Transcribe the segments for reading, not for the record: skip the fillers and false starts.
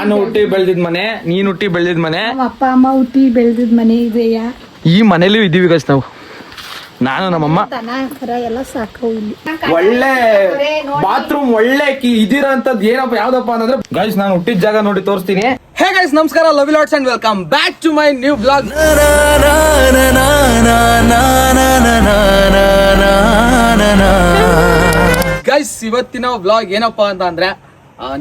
ನಾನು ಹುಟ್ಟಿ ಬೆಳೆದಿದ್ ಮನೆ, ನೀನ್ ಹುಟ್ಟಿ ಬೆಳೆದಿದ್ ಮನೆ, ಅಪ್ಪ ಅಮ್ಮ ಹುಟ್ಟಿ ಬೆಳೆದಿದ್ ಮನೆ ಇದೆಯಾ. ಈ ಮನೇಲಿ ಇದೀವಿ ಗೈಸ್ ನಾವು. ನಾನು ನಮ್ಮಮ್ಮ ದನ ಕರ ಎಲ್ಲ ಸಾಕು ಇಲ್ಲಿ. ಒಳ್ಳೆ ಬಾತ್ರೂಮ್ ಒಳ್ಳೆ ಇದಿರೋಂಥದ್ದು ಏನಪ್ಪ ಯಾವ್ದಪ್ಪ ಅಂತಂದ್ರೆ ಗೈಸ್ ನಾನು ಹುಟ್ಟಿದ ಜಾಗ ನೋಡಿ ತೋರಿಸ್ತೀನಿ. ಹೇ ಗೈಸ್ ನಮಸ್ಕಾರ, love you lots and welcome back to my new blog. Guys ಇವತ್ತಿನ ಬ್ಲಾಗ್ ಏನಪ್ಪಾ ಅಂತ ಅಂದ್ರೆ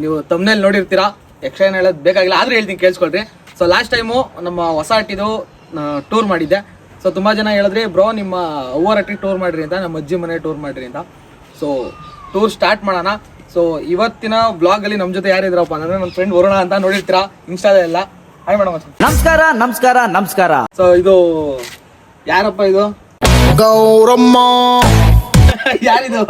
ನೀವು ತಮ್ಮನೇಲಿ ನೋಡಿರ್ತೀರಾ, ಯಕ್ಷಗಾನ ಹೇಳೋದು ಬೇಕಾಗಿಲ್ಲ ಆದ್ರೂ ಹೇಳ್ತೀನಿ ಕೇಳಿಸ್ಕೊಳ್ರಿ. ಸೊ ಲಾಸ್ಟ್ ಟೈಮು ನಮ್ಮ ಹೊಸ ಹಟ್ಟಿದು ಟೂರ್ ಮಾಡಿದ್ದೆ. ಸೊ ತುಂಬ ಜನ ಹೇಳಿದ್ರಿ ಬ್ರೋ ನಿಮ್ಮ ಅವ್ವರ ಹಟ್ಟಿ ಟೂರ್ ಮಾಡ್ರಿ ಅಂತ, ನಮ್ಮ ಅಜ್ಜಿ ಮನೆ ಟೂರ್ ಮಾಡ್ರಿ ಅಂತ. ಸೊ ಟೂರ್ ಸ್ಟಾರ್ಟ್ ಮಾಡೋಣ. ಸೊ ಇವತ್ತಿನ ಬ್ಲಾಗಲ್ಲಿ ನಮ್ಮ ಜೊತೆ ಯಾರಿದ್ರಪ್ಪ ಅಂದ್ರೆ ನನ್ನ ಫ್ರೆಂಡ್ ವರುಣ ಅಂತ ನೋಡಿರ್ತೀರಾ ಇನ್ಸ್ಟಾದೆಲ್ಲ. Hi madam. ನಮಸ್ಕಾರ ನಮಸ್ಕಾರ ನಮಸ್ಕಾರ. ಸೊ ಇದು ಯಾರಪ್ಪ ಇದು? ಗೌರಮ್ಮ. ಯಾರಿದು?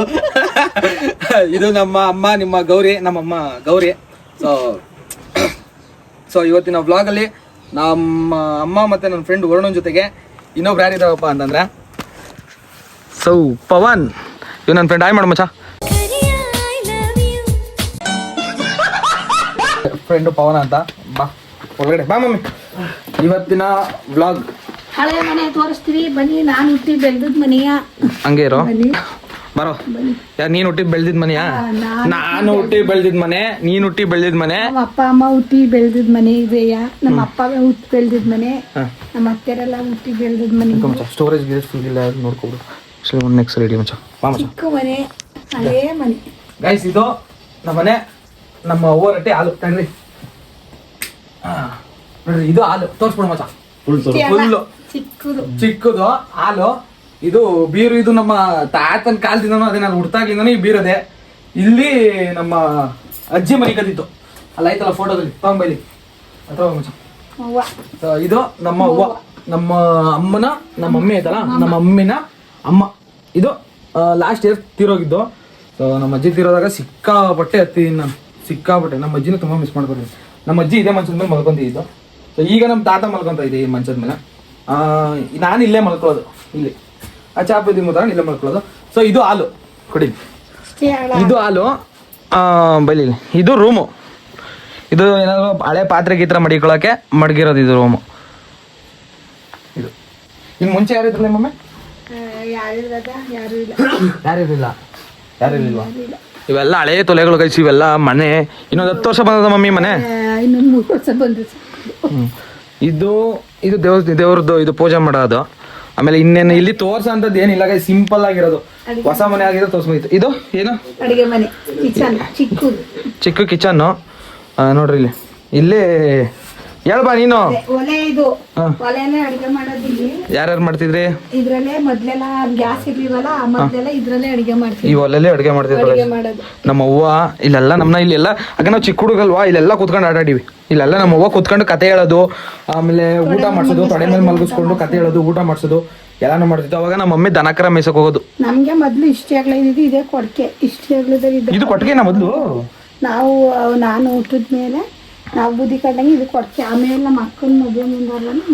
ಇದು ನಮ್ಮ ಅಮ್ಮ, ನಿಮ್ಮ ಗೌರಿ, ನಮ್ಮಮ್ಮ ಗೌರಿ. ಸೊ ಇವತ್ತಿನ ವ್ಲಾಗಲ್ಲಿ ನಮ್ಮ ಅಮ್ಮ ಮತ್ತೆ ನನ್ನ ಫ್ರೆಂಡ್ ವರುಣನ್ ಜೊತೆಗೆ ಇನ್ನೊಬ್ರು ಯಾರಿದಾರಪ್ಪ ಅಂತಂದ್ರೆ ಸೊ ಪವನ್, ಇವ್ ನನ್ನ ಫ್ರೆಂಡ್. ಹಾಯ್ ಮಾಡ ಮಚ್ಚ. ಫ್ರೆಂಡು ಪವನ್ ಅಂತ. ಬಾ ಒಳಗಡೆ ಬಾ ಮಮ್ಮಿ. ಇವತ್ತಿನ ವ್ಲಾಗ್ ಹಳೆ ಮನೆ ತೋರಿಸ್ತೀವಿ ಬನ್ನಿ. ನಾನು ಹುಟ್ಟಿ ಬೆಳೆದಿದ್ ಮನೆಯ ಹಂಗೆ ಇರೋ ಬನ್ನಿ ಬರೋ. ಬನ್ನಿ. ನೀನ್ ಹುಟ್ಟಿ ಬೆಳೆದಿದ್ ಮನೆಯಾ? ನಾನು ಹುಟ್ಟಿ ಬೆಳೆದಿದ್ ಮನೆ, ನೀನ್ ಹುಟ್ಟಿ ಬೆಳೆದಿದ್ ಮನೆ. ನಮ್ಮ ಅಪ್ಪ ಅಮ್ಮ ಹುಟ್ಟಿ ಬೆಳೆದಿದ್ ಮನೆ ಇದೆಯಾ. ನಮ್ಮ ಅಪ್ಪ ಹುಟ್ಟಿ ಬೆಳೆದಿದ್ ಮನೆ, ನಮ್ಮ ಅತ್ತೆರೆಲ್ಲ ಹುಟ್ಟಿ ಬೆಳೆದಿದ್ ಮನೆ. ಸ್ಟೋರೇಜ್ ಗಿರೇಜ್ ಫುಲ್ ಇಲ್ಲ ನೋಡ್ಕೊಬಿಡು. ನೆಕ್ಸ್ಟ್ ರೆಡಿ ಮಚ್ಚ. ಚಿಕ್ಕ ಮನೆ, ಹಳೇ ಮನೆ. ಗೈಸ್ ಇದು ನಮ್ಮ ಮನೆ, ನಮ್ಮ ಅವ್ವರ ಹಟ್ಟಿ. ಹಾಲು ತಡ್ರಿ ನೋಡ್ರಿ, ಇದು ಹಾಲು ತೋರ್ಸ್ಬಿಡು ಮಚ್ಚ. ಫುಲ್ಲು ಚಿಕ್ಕದು ಚಿಕ್ಕದು ಹಾಲು. ಇದು ಬೀರು, ಇದು ನಮ್ಮ ತಾತನ ಕಾಲದಿಂದನೂ ಅದೇ, ನಾನು ಹುಡ್ತಾಗ್ಲಿಂದನೂ ಈ ಬೀರದೆ. ಇಲ್ಲಿ ನಮ್ಮ ಅಜ್ಜಿ ಮನೆ ಕದಿತ್ತು, ಅಲ್ಲ ಆಯ್ತಲ್ಲ ಫೋಟೋದಲ್ಲಿ ತಗೊಂಬೈಲಿ ಅಥವಾ ಮಚ್ಚ. ಸೊ ಇದು ನಮ್ಮ ಅವ್ವ, ನಮ್ಮ ಅಮ್ಮನ, ನಮ್ಮ ಮಮ್ಮಿ ಆಯ್ತಲ್ಲ, ನಮ್ಮ ಅಮ್ಮಿನ ಅಮ್ಮ. ಇದು ಲಾಸ್ಟ್ ಇಯರ್ ತೀರೋಗಿದ್ದು. ಸೊ ನಮ್ಮ ಅಜ್ಜಿ ತೀರೋದಾಗ ಸಿಕ್ಕಾಪಟ್ಟೆ ಹತ್ತಿದ್ದೀನಿ ನಾನು, ಸಿಕ್ಕಾಪಟ್ಟೆ. ನಮ್ಮ ಅಜ್ಜಿನ ತುಂಬ ಮಿಸ್ ಮಾಡ್ಕೊತೀನಿ. ನಮ್ಮ ಅಜ್ಜಿ ಇದೇ ಮಂಚದ ಮೇಲೆ ಮಲ್ಕೊಂತಿದ್ದು. ಸೊ ಈಗ ನಮ್ಮ ತಾತ ಮಲ್ಕೊಂತ ಇದೆ ಈ ಮಂಚದ ಮೇಲೆ. ನಾನು ಇಲ್ಲೇ ಮಲ್ಕೊಳ್ಳೋದು, ಇಲ್ಲಿ ಆ ಚಾಪದಿ ಮುದ್ದ ಇಲ್ಲೇ ಮಲ್ಕೊಳ್ಳೋದು. ಸೊ ಇದು ಹಾಲು ಕೊಡಿ, ಇದು ಹಾಲು ಬೈಲಿ. ಇದು ರೂಮು, ಇದು ಏನಾದ್ರು ಹಳೆ ಪಾತ್ರೆ ಗೀತ್ರ ಮಡಿಕೊಳ್ಳೋಕೆ ಮಡಗಿರೋದು ಇದು ರೂಮು. ಇದು ಇನ್ನು ಮುಂಚೆ ಯಾರಿದ್ರಲ್ಲ ಮಮ್ಮಿ? ಯಾರಿರಲಿಲ್ಲ. ಯಾರಿರಲಿಲ್ವಾ? ಇವೆಲ್ಲ ಹಳೆ ತೊಲೆಗಳು ಕಳಿಸಿ, ಇವೆಲ್ಲ ಮನೆ. ಇನ್ನೊಂದು 10 ವರ್ಷ ಬಂದದ ಮಮ್ಮಿ ಮನೆ. ಇನ್ನೊಂದು 3 ವರ್ಷ ಬಂದ. ಇದು ಇದು ದೇವ್ರದ್ದು ಇದು ಪೂಜೆ ಮಾಡೋದು. ಆಮೇಲೆ ಇನ್ನೇನು ಇಲ್ಲಿ ತೋರ್ಸ ಅಂತದ್ದು ಏನಿಲ್ಲ, ಸಿಂಪಲ್ ಆಗಿರೋದು. ಹೊಸ ಮನೆ ಆಗಿರೋ ತೋರ್ಸ್ಬೇಕು. ಇದು ಏನು? ಅಡಿಗೆ ಮನೆ, ಕಿಚನ್. ಚಿಕ್ಕ ಕಿಚನ್ ನೋಡ್ರಿ. ಇಲ್ಲಿ ಹೇಳ್ಬಾ ನೀನು. ಒಲೆ, ಇದು ಒಲೆನೇ ಅಡಿಗೆ ಮಾಡೋದಿಲ್ಲಿ. ಯಾರ್ಯಾರು ಮಾಡ್ತಿದ್ರಿ? ಇದ್ರಲ್ಲೇ ಮೊದ್ಲೆಲ್ಲ ಗ್ಯಾಸ್ ಇರ್ಲಿವಲ್ಲ, ಮೊದ್ಲೆಲ್ಲ ಇದ್ರಲ್ಲೇ ಅಡಿಗೆ ಮಾಡ್ತಿದ್ವಿ. ಈ ಒಲೆಲ್ಲೇ ಅಡಿಗೆ ಮಾಡ್ತಿದ್ರು ನಮ್ಮ ಅವ್ವ. ಇಲ್ಲೆಲ್ಲ ನಮ್ಮನ್ನ ಇಲ್ಲೆಲ್ಲ ಆಗ ನಾವು ಚಿಕ್ಕ ಹುಡುಗಲ್ವಾ, ಇಲ್ಲೆಲ್ಲ ಕೂತ್ಕೊಂಡು ಆಟಾಡಿವಿ. ಇಲ್ಲೆಲ್ಲ ನಮ್ಮ ಅವ್ವ ಕೂತ್ಕೊಂಡು ಕತೆ ಹೇಳೋದು, ಆಮೇಲೆ ಊಟ ಮಾಡ್ಸೋದು, ತೊಡೆ ಮೇಲೆ ಮಲಗಿಸ್ಕೊಂಡು ಕತೆ ಹೇಳೋದು, ಊಟ ಮಾಡ್ಸೋದು ಎಲ್ಲಾನು ಮಾಡ್ತಿತ್ತು. ಅವಾಗ ನಮ್ಮ ಮಮ್ಮಿ ದನಕರ ಮೇಯ್ಸಕ್ ಹೋಗೋದು. ನಮ್ಗೆ ಮೊದ್ಲು ಇಷ್ಟೇ ಆಗ್ಲಿದ್ದು ಇದೇ ಕೊಡ್ಕೆ. ಇಷ್ಟೇ ಆಗ್ಲಿದ್ದು ಇದು ಕೊಟ್ಟಿಗೆನ ಮೊದ್ಲು. ನಾನು ಹುಟ್ಟಿದ ಮೇಲೆ ನಾವು ಬುದ್ಧಿ ಕಂಡಂಗೆ ಇದು ಕೊಡ್ಕೆ. ಆಮೇಲೆ ನಮ್ಮ ಅಕ್ಕನ ಮದುವೆ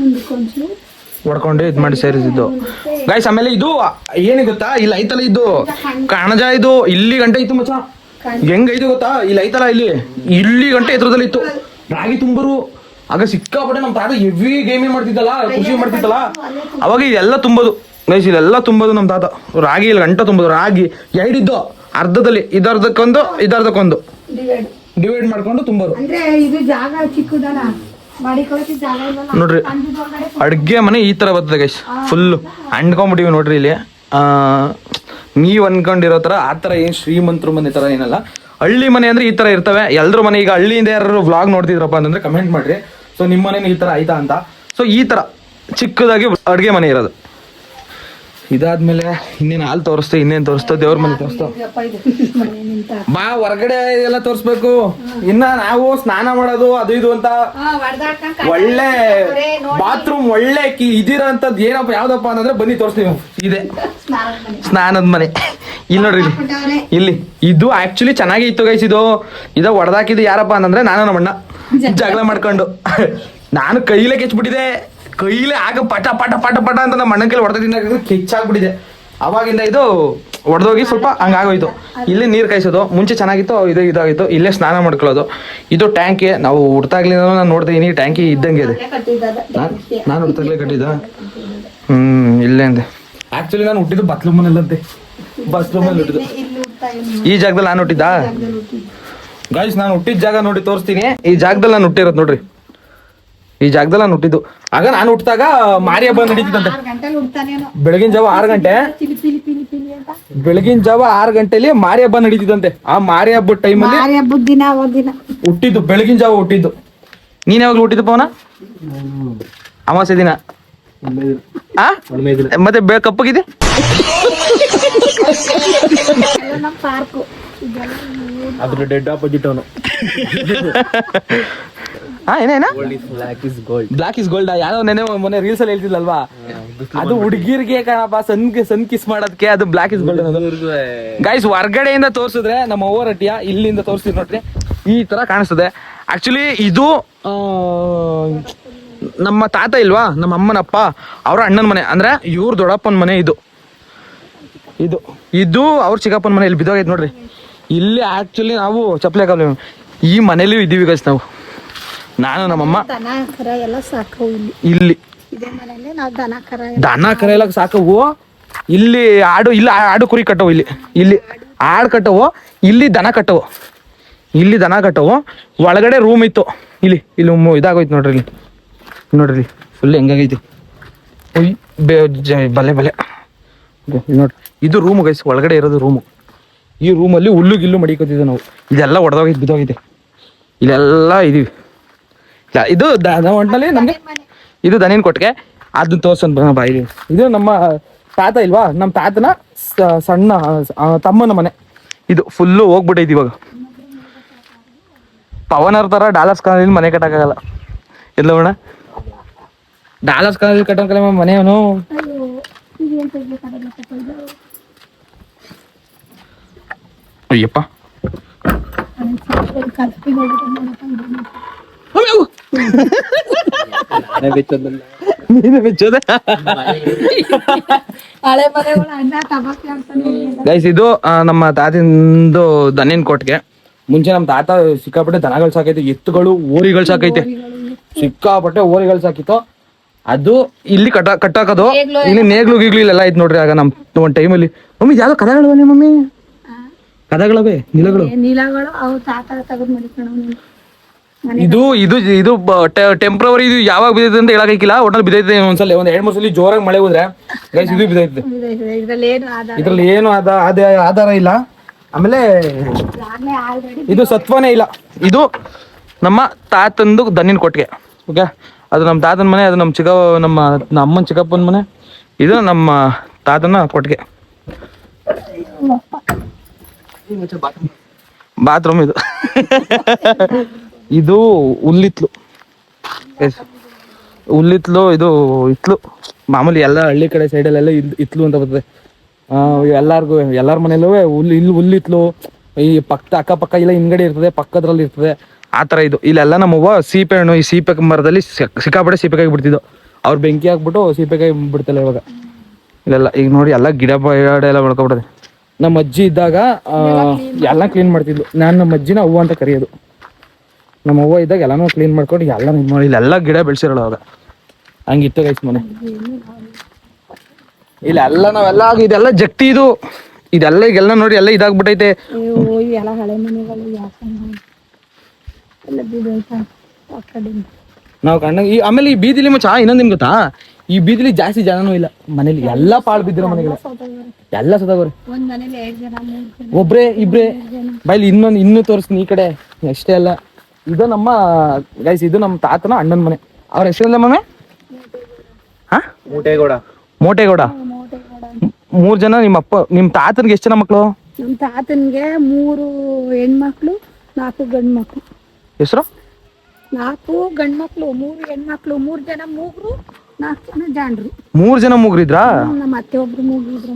ಮುಂದಕ್ಕೊಂಚು ಹೊಡ್ಕೊಂಡು ಇದ್ ಮಾಡಿ ಸೇರಿಸಿದ್ದು ಗೈಸ್. ಆಮೇಲೆ ಇದು ಏನಿ ಗೊತ್ತಾ, ಇಲ್ಲಿ ಐತಲ್ಲ ಇದು ಕಣಜ, ಇದು ಇಲ್ಲಿ ಗಂಟೆ ಇತ್ತು ಮಚ್ಚ. ಹೆಂಗೈತು ಗೊತ್ತಾ, ಇಲ್ಲಿ ಐತಲ್ಲ, ಇಲ್ಲಿ ಗಂಟೆ ಎತ್ತರದಲ್ಲಿ ಇತ್ತು. ರಾಗಿ ತುಂಬರು ಆಗ ಸಿಕ್ಕಾಪಟ್ಟೆ. ನಮ್ಮ ತಾತ ಹೆವಿ ಗೇಮಿಂಗ್ ಮಾಡ್ತಿದ್ದಲ್ಲ, ಕೃಷಿ ಮಾಡ್ತಿದ್ದಲ್ಲ, ಅವಾಗ ಇದೆಲ್ಲ ತುಂಬೋದು ಗೈಸ್. ಇಲ್ಲೆಲ್ಲ ತುಂಬೋದು ನಮ್ಮ ತಾತ. ರಾಗಿ ಇಲ್ಲಿ ಗಂಟೆ ತುಂಬೋದು. ರಾಗಿ ಎರಡಿದ್ದು ಅರ್ಧದಲ್ಲಿ, ಇದರ್ಧಕ್ಕೊಂದು ಇದರ್ಧಕ್ಕೊಂದು ಡಿವೈಡ್ ಮಾಡ್ಕೊಂಡು ತುಂಬೋದು. ಅಂದ್ರೆ ಇದು ಜಾಗ ಚಿಕ್ಕದಲ್ಲ, ಜಾಗ ಇಲ್ಲ ನೋಡ್ರಿ. ಅಡ್ಗೆ ಮನೆ ಈ ತರ ಬರ್ತದೆ ಗೈಸ್, ಫುಲ್ ಅಂಡ್ಕೊಂಡ್ಬಿಟ್ಟಿವಿ ನೋಡ್ರಿ. ಇಲ್ಲಿ ನೀವ್ ಅನ್ಕೊಂಡಿರೋ ತರ ಆ ತರ ಏನ್ ಶ್ರೀಮಂತರ ಮನೆ ತರ ಏನಲ್ಲ. ಹಳ್ಳಿ ಮನೆ ಅಂದ್ರೆ ಈ ತರ ಇರ್ತವೆ ಎಲ್ರ ಮನೆ. ಈಗ ಹಳ್ಳಿಯಿಂದ ಯಾರು ವ್ಲಾಗ್ ನೋಡ್ತಿದ್ರಪ್ಪ ಅಂತಂದ್ರೆ ಕಮೆಂಟ್ ಮಾಡ್ರಿ. ಸೊ ನಿಮ್ಮ ಮನೇನು ಈ ತರ ಆಯ್ತಾ ಅಂತ. ಸೊ ಈ ತರ ಚಿಕ್ಕದಾಗಿ ಅಡ್ಗೆ ಮನೆ ಇರೋದು. ಇದಾದ್ಮೇಲೆ ಇನ್ನೇನು ಹಾಲು ತೋರಿಸ್ತಾ, ಇನ್ನೇನು ತೋರಿಸ್ತಾ, ದೇವ್ರ ಮನೆ ತೋರಿಸ್ತಾ. ಬಾ ಹೊರಗಡೆ ಎಲ್ಲ ತೋರಿಸ್ಬೇಕು. ಇನ್ನ ನಾವು ಸ್ನಾನ ಮಾಡೋದು ಅದು ಇದು ಅಂತ ಒಳ್ಳೆ ಬಾತ್ರೂಮ್ ಒಳ್ಳೆ ಇದಿರೋಂಥದ್ದು ಏನಪ್ಪ ಯಾವ್ದಪ್ಪ ಅಂತಂದ್ರೆ ಬನ್ನಿ ತೋರಿಸ್ತೀವಿ. ಇದೆ ಸ್ನಾನದ ಮನೆ. ಇಲ್ಲಿ ನೋಡ್ರಿ, ಇಲ್ಲಿ ಇದು ಆಕ್ಚುಲಿ ಚೆನ್ನಾಗಿ ಇತ್ತು ಗೈಸ್. ಇದು ಹೊಡೆದಾಕಿದ್ದು ಯಾರಪ್ಪ ಅಂತಂದ್ರೆ ನಾನು ನಮ್ಮಣ್ಣ ಜಗಳ ಮಾಡ್ಕೊಂಡು. ನಾನು ಕೈಲೇ ಕೆಚ್ಬಿಟ್ಟಿದೆ. ಕೈಲೇ ಆಗ ಪಟ ಪಟ ಪಟ ಪಟ ಅಂತ ನಮ್ಮ ಅಣ್ಣನ ಕೈಲಿ ಹೊಡೆದ ಕೆಚ್ಚಾಗ್ಬಿಟ್ಟಿದೆ. ಅವಾಗಿಂದ ಇದು ಒಡೆದೋಗಿ ಸ್ವಲ್ಪ ಹಂಗಾಗೋಯ್ತು. ಇಲ್ಲಿ ನೀರು ಕಾಯಿಸೋದು ಮುಂಚೆ ಚೆನ್ನಾಗಿತ್ತು, ಇದು ಇದಾಗಿತ್ತು. ಇಲ್ಲೇ ಸ್ನಾನ ಮಾಡ್ಕೊಳ್ಳೋದು. ಇದು ಟ್ಯಾಂಕಿ. ನಾವು ಹುಡ್ತಾಗ್ಲಿಂದ ನಾನು ನೋಡ್ತೀನಿ ಟ್ಯಾಂಕಿ ಇದ್ದಂಗೆ ಇದೆ. ನಾನು ಹುಡ್ತಾಗ್ಲೇ ಕಟ್ಟಿದ್ದ. ಇಲ್ಲೇ ಅಂದೆ. ಆಕ್ಚುಲಿ ನಾನು ಹುಟ್ಟಿದ್ದು ಬಾತ್ರೂಮಲ್ಲಂತೆ. ಬಾತ್ರೂಮಲ್ಲಿ ಹುಟ್ಟಿದ್ದು. ಈ ಜಾಗದಲ್ಲಿ ನಾನು ಹುಟ್ಟಿದ್ದ. ಗೈಸ್ ನಾನು ಹುಟ್ಟಿದ ಜಾಗ ನೋಡಿ ತೋರಿಸ್ತೀನಿ. ಈ ಜಾಗದಲ್ಲಿ ನಾನು ಹುಟ್ಟಿರೋದು ನೋಡ್ರಿ. ಈ ಜಾಗದಲ್ಲಿ ನಾನು ಹುಟ್ಟಿದ್ದು. ಆಗ ನಾನು ಹುಟ್ಟಿದಾಗ ಮಾರಿ ಹಬ್ಬ ನಡೀತಿದ್ದಂತೆ. ಬೆಳಗಿನ ಜಾವ 6 ಗಂಟೆ. ಬೆಳಗಿನ ಜಾವ 6 ಗಂಟೆಲಿ ಮಾರಿ ಹಬ್ಬ ನಡೀತಿದ್ದಂತೆ. ಆ ಮಾರಿ ಹಬ್ಬದ ಟೈಮಲ್ಲಿ ಹುಟ್ಟಿದ್ದು. ಬೆಳಗಿನ ಜಾವ ಹುಟ್ಟಿದ್ದು. ನೀನ್ ಯಾವಾಗ್ಲೂ ಹುಟ್ಟಿದ್ದು ಪವನ? ಅಮಾವಾಸ್ಯೆ ದಿನ. ಮತ್ತೆ ಕಪ್ಪಗಿದೆ. ಅದ್ರ ಡೆಡ್ ಆಪೋಸಿಟ್ ಅವನು. Black is gold. ಯಾರೋ ನೆನೆ ಮೊನ್ನೆ ರೀಲ್ಸ್ ಅಲ್ಲಿ ಹೇಳ್ತಿದ್ಲಲ್ವಾ, ಅದು ಹುಡುಗಿರ್ಗೆ ಕಣಪ್ಪ ಸನ್ ಕಿಸ್ ಮಾಡೋದಕ್ಕೆ ಅದು ಬ್ಲಾಕ್ ಇಸ್ ಗೋಲ್ಡ್ ಅನ್ನೋದು. ಗೈಸ್ ಹೊರ್ಗಡೆಯಿಂದ ತೋರಿಸಿದ್ರೆ ನಮ್ಮ ಓವರಟ್ಟಿಯ ಇಲ್ಲಿಂದ ತೋರಿಸ್ತೀವಿ ನೋಡ್ರಿ, ಈ ತರ ಕಾಣಿಸ್ತದೆ. ಆಕ್ಚುಲಿ ಇದು ನಮ್ಮ ತಾತ ಇಲ್ವಾ, ನಮ್ಮ ಅಮ್ಮನಪ್ಪ ಅವ್ರ ಅಣ್ಣನ ಮನೆ, ಅಂದ್ರೆ ಇವ್ರ ದೊಡ್ಡಪ್ಪನ ಮನೆ. ಇದು ಇದು ಇದು ಅವ್ರ ಚಿಕ್ಕಪ್ಪನ ಮನೆ. ಇಲ್ಲಿ ಬಿದ್ದೋಗೈತೆ ನೋಡ್ರಿ. ಇಲ್ಲಿ ಆಕ್ಚುಲಿ ನಾವು ಚಪ್ಪಲಿ ಹಾಕಲ್ಲ, ಈ ಮನೇಲಿ ಇದ್ದೀವಿ ಗೈಸ್ ನಾವು. ನಾನು ನಮ್ಮಮ್ಮ ಇಲ್ಲಿ ದನ ಕರ ಎಲ್ಲ ಸಾಕವು. ಇಲ್ಲಿ ಆಡು, ಇಲ್ಲಿ ಆಡು ಕುರಿ ಕಟ್ಟವು. ಇಲ್ಲಿ ಆಡು ಕಟ್ಟವು, ಇಲ್ಲಿ ದನ ಕಟ್ಟವು. ಇಲ್ಲಿ ದನ ಕಟ್ಟವು. ಒಳಗಡೆ ರೂಮ್ ಇತ್ತು. ಇಲ್ಲಿ ಇದಾಗೋಯ್ತು ನೋಡ್ರಿ. ಇಲ್ಲಿ ನೋಡ್ರಿ ಫುಲ್ ಹೆಂಗಾಗೈತಿ. ಬಲೆ ನೋಡ್ರಿ, ಇದು ರೂಮು ಗೈಸ್. ಒಳಗಡೆ ಇರೋದು ರೂಮು. ಈ ರೂಮಲ್ಲಿ ಹುಲ್ಲು ಗಿಲ್ಲು ಮಡಿಕೋತಿದ್ದೆ ನಾವು. ಇದೆಲ್ಲ ಹೊಡೆದೋಗೈತೆ, ಬಿದ್ದೋಗೈತೆ. ಇಲ್ಲೆಲ್ಲ ಇದೀವಿ. ಇದು ಒಟ್ಟಿನಲ್ಲಿ ನಮ್ಗೆ ಇದು ದನಿನ್ ಕೊಟ್ಟಿಗೆ. ಅದನ್ನ ತೋರ್ಸೋಣ ಬಾಯಿಲಿ. ಇದು ನಮ್ಮ ತಾತ ಇಲ್ವಾ, ನಮ್ಮ ತಾತನ ಸಣ್ಣ ತಮ್ಮನ ಮನೆ. ಇದು ಫುಲ್ಲು ಹೋಗ್ಬಿಟ್ಟೈತಿ ಇವಾಗ. ಪವನರ ತರ ಡಾಲರ್ಸ್ ಕಾಲದಲ್ಲಿ ಮನೆ ಕಟ್ಟಕ್ಕಾಗಲ್ಲ. ಎಲ್ಲ ಅಣ್ಣ ಡಾಲರ್ಸ್ ಕಾಲದಲ್ಲಿ ಕಟ್ಟೋಕಲ್ಲ ಮನೆಯವನು. ಅಯ್ಯಪ್ಪ ಗೈಸ್ ಇದು ನಮ್ಮ ತಾತಿಂದು ದನಿನ್ ಕೊಟ್ಟಿಗೆ. ಮುಂಚೆ ನಮ್ಮ ತಾತ ಸಿಕ್ಕಾಪಟ್ಟೆ ದನಗಳು ಸಾಕೈತೆ, ಎತ್ತುಗಳು, ಓರಿಗಳು ಸಾಕೈತೆ. ಸಿಕ್ಕಾಪಟ್ಟೆ ಓರಿಗಳು ಸಾಕಿತ್ತು. ಅದು ಇಲ್ಲಿ ಕಟ್ಟಾಕೋದು. ಇಲ್ಲಿ ನೇಗ್ಲು ಗೀಗ್ಲು ಇಲ್ಲೆಲ್ಲ ಐತ್ ನೋಡ್ರಿ. ಆಗ ನಮ್ ಒಂದ್ ಟೈಮಲ್ಲಿ ಮಮ್ಮಿ ಯಾವ್ದೋ ಕದಗಳವೆ ಮಮ್ಮಿ, ಕದಗಳವೆ, ನಿಲಗಳು. ಇದು ಇದು ಇದು ಟೆಂಪ್ರವರಿ. ಇದು ಯಾವಾಗ ಬಿದ್ದೈತೆ ಅಂತ ಹೇಳಕ್ಕಿಲ್ಲ. ಒಟ್ಟಲ್ಲಿ ಬಿದ್ದೈತೆ ಒಂದ್ಸಲ, ಒಂದ್ 2-3 ಸಲ ಜೋರಾಗಿ ಮಳೆ ಹೋದ್ರೆ ಗೈಸ್ ಇದು ಬಿದ್ದೈತೆ. ಇದ್ರಲ್ಲಿ ಏನು ಆಧಾರ ಇಲ್ಲ. ಆಮೇಲೆ ಇದು ಸತ್ವನೇ ಇಲ್ಲ. ಇದು ನಮ್ಮ ತಾತಂದು ದನಿನ್ ಕೊಟ್ಟಿಗೆ. ಓಕೆ, ಅದು ನಮ್ಮ ತಾತನ ಮನೆ. ಅದು ನಮ್ಮ ಅಮ್ಮನ ಚಿಕ್ಕಪ್ಪನ ಮನೆ. ಇದು ನಮ್ಮ ತಾತನ ಕೊಟ್ಟಿಗೆ. ಬಾತ್ರೂಮ್ ಇದು. ಇದು ಹುಲ್ಲಿತ್ಲು. ಇದು ಇತ್ಲು. ಮಾಮೂಲಿ ಎಲ್ಲ ಹಳ್ಳಿ ಕಡೆ ಸೈಡಲ್ಲೆಲ್ಲ ಇತ್ಲು ಅಂತ ಬರ್ತದೆ. ಎಲ್ಲಾರ ಮನೆಯಲ್ಲೂ ಹುಲ್ಲಿತ್ಲು. ಈ ಅಕ್ಕಪಕ್ಕ ಇಲ್ಲ ಹಿಂಗಡೆ ಇರ್ತದೆ, ಪಕ್ಕದ್ರಲ್ಲಿ ಇರ್ತದೆ. ಆ ಥರ ಇದು. ಇಲ್ಲೆಲ್ಲ ನಮ್ಮವ್ವ ಸೀಪೆ ಹಣ್ಣು, ಈ ಸೀಪೆ ಮರದಲ್ಲಿ ಸಿಕ್ಕಾಪಟ್ಟೆ ಸೀಪೆಕಾಯಿ ಬಿಡ್ತಿದ್ದು. ಅವ್ರು ಬೆಂಕಿ ಹಾಕ್ಬಿಟ್ಟು ಸೀಪೆಕಾಯಿ ಬಿಡ್ತಲ್ಲ ಇವಾಗ. ಇಲ್ಲೆಲ್ಲ ಈಗ ನೋಡಿ ಎಲ್ಲ ಗಿಡ ಎಲ್ಲ ಬೆಳ್ಕೊಬಿಡದೆ. ನಮ್ಮ ಅಜ್ಜಿ ಇದ್ದಾಗ ಎಲ್ಲ ಕ್ಲೀನ್ ಮಾಡ್ತಿದ್ಲು. ನಾನು ನಮ್ಮ ಅಜ್ಜಿನ ಅವ್ವ ಅಂತ ಕರೆಯೋದು. ನಮ್ಮ ಅವ್ವ ಇದ್ದಾಗ ಎಲ್ಲಾನು ಕ್ಲೀನ್ ಮಾಡ್ಕೊಂಡು ಎಲ್ಲ ಮಾಡಿ ಇಲ್ಲೆಲ್ಲ ಗಿಡ ಬೆಳೆಸಿರೋಳು ಅವಾಗ. ಹಂಗಿತ್ತು ಗೈಸ್ ಮನೆ. ಇಲ್ಲೆಲ್ಲ ನಾವೆಲ್ಲ ಇದೆಲ್ಲ ಜಗ್ತಿ. ಇದೆಲ್ಲ ಈಗೆಲ್ಲ ನೋಡಿ ಎಲ್ಲ ಇದಾಗ್ಬಿಟ್ಟೈತೆ. ನಾವು ಕಣ್ಣ ಆಮೇಲೆ ಈ ಬೀದಿಲಿ ಮಚ್ಚ ಇನ್ನೊಂದು ನಿಮ್ಗೆ ಗೊತ್ತಾ, ಈ ಬೀದಿಲಿ ಜಾಸ್ತಿ ಜನನೂ ಇಲ್ಲ. ಮನೇಲಿ ಎಲ್ಲ ಪಾಳು ಬಿದ್ದಿರೋ ಮನೆಗಳು ಎಲ್ಲ ಸದಾಗೋರು. ಒಬ್ರೇ ಇಬ್ರೇ ಬೈಲಿ. ಇನ್ನೂ ತೋರಿಸ್ತೀನಿ ಈ ಕಡೆ. ಅಷ್ಟೇ ಅಲ್ಲ, ಇದು ನಮ್ಮ ಗೈಸ್, ಇದು ನಮ್ಮ ತಾತನ ಅಣ್ಣನ ಮನೆ. ಅವ್ರ ಹೆಸರಲ್ಲ ಮಮ್ಮಿ? ಮೋಟೇಗೌಡ. 3 ಜನ. ನಿಮ್ಮ ತಾತನ್ಗೆ ಎಷ್ಟು ಜನ ಮಕ್ಕಳು? ನಮ್ಮ ತಾತನ್ಗೆ 3 ಹೆಣ್ಮಕ್ಳು, 4 ಗಂಡು ಮಕ್ಳು. ಹೆಸರು? 4 ಗಂಡು ಮಕ್ಳು, 3 ಹೆಣ್ಮಕ್ಳು, 3 ಜನ ಮೂಗ್ರು, 4 ಜನ ಜಾಂಡ್ರು. 3 ಜನ ಮೂಗ್ರಿದ್ರಾ? ನಮ್ಮ ಅತ್ತೆ ಒಬ್ರು ಮೂಗ್ರಿದ್ರು.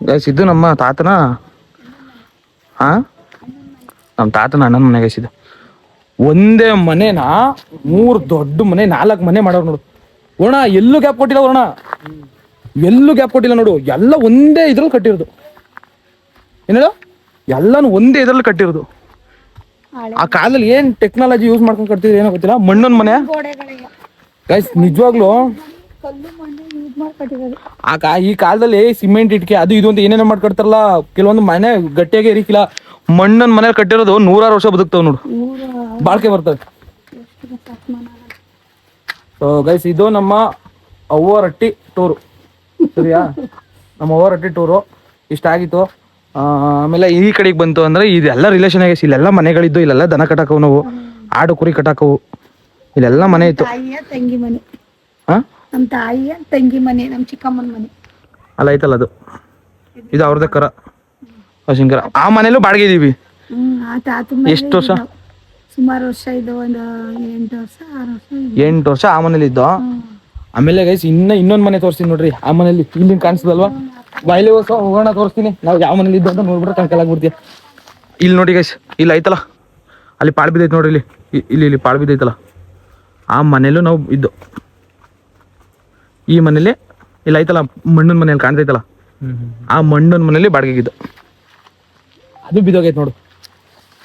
ಗೈಸ್ ಇದು ನಮ್ಮ ತಾತನ ನಮ್ಮ ತಾತನ ಅಣ್ಣನ ಮನೆ ಗೈಸ್. ಇದು ಒಂದೇ ಮನೆನ 3 ದೊಡ್ಡ ಮನೆ, 4 ಮನೆ ಮಾಡೋರು ನೋಡು. ಒಣ ಎಲ್ಲೂ ಗ್ಯಾಪ್ ಕೊಟ್ಟಿಲ್ಲ. ಒಣ ಎಲ್ಲೂ ಗ್ಯಾಪ್ ಕೊಟ್ಟಿಲ್ಲ ನೋಡು, ಎಲ್ಲ ಒಂದೇ ಇದ್ರಲ್ಲಿ ಕಟ್ಟಿರೋದು. ಏನೇಳ ಎಲ್ಲಾನು ಒಂದೇ ಇದ್ರಲ್ಲಿ ಕಟ್ಟಿರೋದು. ಹಳೆ ಆ ಕಾಲದಲ್ಲಿ ಏನ್ ಟೆಕ್ನಾಲಜಿ ಯೂಸ್ ಮಾಡ್ಕೊಂಡು ಕಟ್ತಿದ್ರು ಏನೋ ಗೊತ್ತಿಲ್ಲ. ಮಣ್ಣನ್ ಮನೆ ಗೋಡೆಗಳಿಲ್ಲ, ಗೈಸ್, ನಿಜವಾಗ್ಲು ಕಲ್ಲು ಮಣ್ಣು ಯೂಸ್ ಮಾಡಿ ಕಟ್ಟಿರೋದು. ಈ ಕಾಲದಲ್ಲಿ ಸಿಮೆಂಟ್ ಇಟ್ಕೆ ಅದು ಇದು ಅಂತ ಏನೇನೋ ಮಾಡ್ಕೊಡ್ತಾರಲ್ಲ, ಕೆಲವೊಂದು ಮನೆ ಗಟ್ಟಿಯಾಗಿ ಇರಿಕಿಲ್ಲ. ಮಣ್ಣನ್ ಮನೇಲಿ ಕಟ್ಟಿರೋದು 100 ವರ್ಷ ಬದುಕ್ತಾವ ನೋಡು, ನೂರ ಬಾಳ್ಕೆ ಬರ್ತವೆ. ಎಷ್ಟು ಶತಮಾನ ಆಗಲ್ಲ. ಸೊ ಗೈಸ್, ಇದು ನಮ್ಮ ಅವ್ವರಟ್ಟಿ ಟೂರು, ಸರಿಯಾ? ನಮ್ಮ ಅವ್ವರಟ್ಟಿ ಟೂರು ಇಷ್ಟ ಆಗಿತ್ತು. ಆಮೇಲೆ ಈ ಕಡೆಗೆ ಬಂತು ಅಂದ್ರೆ ಇದೆಲ್ಲ ರಿಲೇಷನ್ ಆಗೈಸಿ. ಇಲ್ಲೆಲ್ಲ ಮನೆಗಳಿದ್ದು, ಇಲ್ಲೆಲ್ಲ ದನ ಕಟ್ಟಾಕವು, ನಾವು ಆಡು ಕುರಿ ಕಟ್ಟಾಕವು, ಇಲ್ಲೆಲ್ಲ ಮನೆ ಇತ್ತು. ತಾಯಿಯ ತಂಗಿ ಮನೆ, ಹಾ ನಮ್ಮ ತಾಯಿಯ ತಂಗಿ ಮನೆ, ನಮ್ಮ ಚಿಕ್ಕಮ್ಮನ ಮನೆ. ಅಲ್ಲ ಐತಲ್ಲ ಅದು, ಇದು ಅವ್ರದ್ದೇ ಕರ ಹಸಿಂಕರ. ಆ ಮನೇಲೂ ಬಾಡಿಗೆ ಇದೀವಿ. ಆ ತಾತ ಮನೆ ಎಷ್ಟು ವರ್ಷ? ಸುಮಾರು ವರ್ಷ ಇದು, ಒಂದು 8 ವರ್ಷ 6 ವರ್ಷ ಇದೆ. 8 ವರ್ಷ ಆ ಮನೇಲಿ ಇದ್ದು. ಆಮೇಲೆ ಗೈಸ್ ಇನ್ನೊಂದ್ ಮನೆ ತೋರಿಸ್ತೀನಿ ನೋಡ್ರಿ. ಆ ಮನೇಲಿ ಇಲ್ಲಿ ಕಾಣಿಸ್ತದಲ್ವಾ, ಬಾಯ್ಲಿ ಹೋಗೋಣ ತೋರಿಸ್ತೀನಿ. ನಾವು ಯಾವ ಮನೇಲಿ ಇದ್ದು ಅಂತ ನೋಡ್ಬಿಟ್ರೆ ಕಣ್ಕಲಾಗ್ಬಿಡ್ತೀಯ. ಇಲ್ಲಿ ನೋಡಿ ಗೈಸ್, ಇಲ್ಲಿ ಐತಲ್ಲ, ಅಲ್ಲಿ ಪಾಳು ಬಿದ್ದೈತೆ ನೋಡ್ರಿ. ಇಲ್ಲಿ ಪಾಳು ಬಿದ್ದೈತಲ್ಲ, ಆ ಮನೇಲೂ ನಾವು ಇದ್ದು. ಈ ಮನೇಲಿ ಇಲ್ಲಿ ಐತಲ್ಲ ಮಣ್ಣಿನ ಮನೇಲಿ ಕಾಣ್ತೈತಲ್ಲ, ಆ ಮಣ್ಣಿನ ಮನೇಲಿ ಬಾಡಿಗೆಗಿದ್ದು. ಅದು ಬಿದ್ದೋಗೈತೆ ನೋಡು.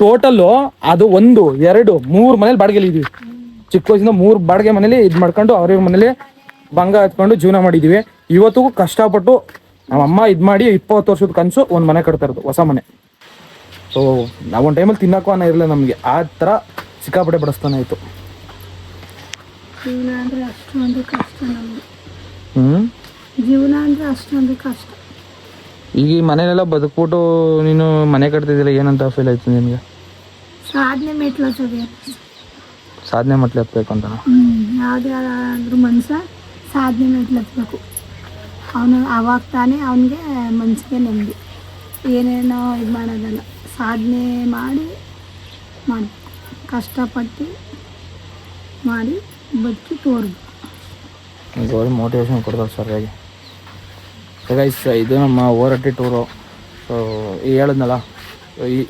ಟೋಟಲ್ಲು ಅದು 1 2 3 ಮನೇಲಿ ಬಾಡಿಗೆಲಿ ಇದೀವಿ. ಚಿಕ್ಕ ವಯಸ್ಸಿಂದ 3 ಬಾಡಿಗೆ ಮನೇಲಿ ಇದು ಮಾಡ್ಕೊಂಡು ಅವ್ರ ಮನೇಲಿ ಬಂಗ ಎತ್ಕೊಂಡು ಜೀವನ ಮಾಡಿದೀವಿ. ಇವತ್ತಿಗೂ ಕಷ್ಟಪಟ್ಟು ನಮ್ಮಮ್ಮ ಇದು ಮಾಡಿ 20 ವರ್ಷದ ಕನಸು ಒಂದು ಮನೆ ಕಟ್ತಾ ಇರೋದು, ಹೊಸ ಮನೆ. ಸೊ ನಾವೊಂದು ಟೈಮಲ್ಲಿ ತಿನ್ನಕ್ಕೂ ಅನ್ನೋ ಇರಲಿಲ್ಲ ನಮಗೆ, ಆ ಥರ ಸಿಕ್ಕಾಪಟ್ಟೆ ಬಡಿಸ್ತಾನೆ ಆಯಿತು. ಜೀವನ ಅಂದ್ರೆ ಅಷ್ಟೊಂದು ಕಷ್ಟ ನಮ್ಗೆ. ಹ್ಞೂ ಜೀವನ ಅಂದ್ರೆ ಅಷ್ಟೊಂದು ಕಷ್ಟ. ಈಗ ಈ ಮನೇಲೆಲ್ಲ ಬದುಕ್ಬಿಟ್ಟು ನೀನು ಮನೆ ಕಟ್ತಿದ್ದಿಲ್ಲ, ಏನಂತ ಫೀಲ್ ಆಯ್ತು ನಿನಗೆ? ಸಾಧನೆ ಮೆಟ್ಲು ಹತ್ತೋದು. ಸಾಧನೆ ಮಟ್ಲೆ ಹತ್ಬೇಕು ಅಂತ. ಯಾವುದೇ ಆದ್ರೂ ಮನುಷ್ಯ ಸಾಧನೆ ಮೆಟ್ಲು ಹತ್ಬೇಕು. ಅವನು ಅವಾಗ ತಾನೇ ಅವನಿಗೆ ಮನಸ್ಸಿಗೆ ನೆಮ್ಮದಿ. ಏನೇನೋ ಇದು ಮಾಡೋದಲ್ಲ, ಸಾಧನೆ ಮಾಡಿ ಕಷ್ಟಪಟ್ಟು ಮಾಡಿ ಬದುಕಿ ತೋರ್ಬೇಕು. ಈಗ ಮೋಟಿವೇಶನ್ ಕೊಡ್ತಾರೆ ಸರಿಯಾಗಿ. ಗೈಸ್, ಇದು ನಮ್ಮ ಓವರಟ್ಟಿ ಟೂರು. ಸೊ ಹೇಳಿದ್ನಲ್ಲ,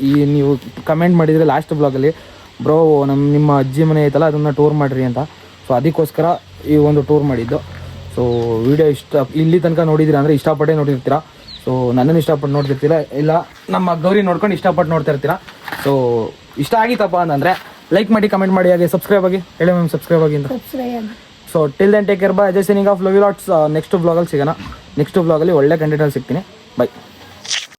ಈ ನೀವು ಕಮೆಂಟ್ ಮಾಡಿದರೆ ಲಾಸ್ಟ್ ಬ್ಲಾಗಲ್ಲಿ, ಬ್ರೋ ನಿಮ್ಮ ಅಜ್ಜಿ ಮನೆ ಐತಲ್ಲ ಅದನ್ನು ಟೂರ್ ಮಾಡಿರಿ ಅಂತ. ಸೊ ಅದಕ್ಕೋಸ್ಕರ ಈ ಒಂದು ಟೂರ್ ಮಾಡಿದ್ದು. ಸೊ ವಿಡಿಯೋ ಇಲ್ಲಿ ತನಕ ನೋಡಿದ್ದೀರಾ ಅಂದರೆ ಇಷ್ಟಪಟ್ಟೆ ನೋಡಿರ್ತೀರಾ. ಸೊ ನನ್ನನ್ನು ಇಷ್ಟಪಟ್ಟು ನೋಡ್ತಿರ್ತೀರಾ, ಇಲ್ಲ ನಮ್ಮ ಗೌರಿ ನೋಡ್ಕೊಂಡು ಇಷ್ಟಪಟ್ಟು ನೋಡ್ತಾ ಇರ್ತೀರಾ. ಸೊ ಇಷ್ಟ ಆಗಿತ್ತಪ್ಪ ಅಂತಂದರೆ ಲೈಕ್ ಮಾಡಿ, ಕಮೆಂಟ್ ಮಾಡಿ, ಹಾಗೆ ಸಬ್ಸ್ಕ್ರೈಬ್ ಆಗಿ. ಹೇಳಿ ಮ್ಯಾಮ್ ಸಬ್ಸ್ಕ್ರೈಬ್ ಆಗಿ ಅಂತ. So till then take care, bye. Ajay signing off. Love you lots. Next ಬ್ಲಾಗಲ್ಲಿ ಸಿಗೋಣ. ನೆಕ್ಸ್ಟ್ ಬ್ಲಾಗಲ್ಲಿ ಒಳ್ಳೆ ಕಂಟೆಂಟಲ್ಲಿ ಸಿಗ್ತೀನಿ. ಬೈ.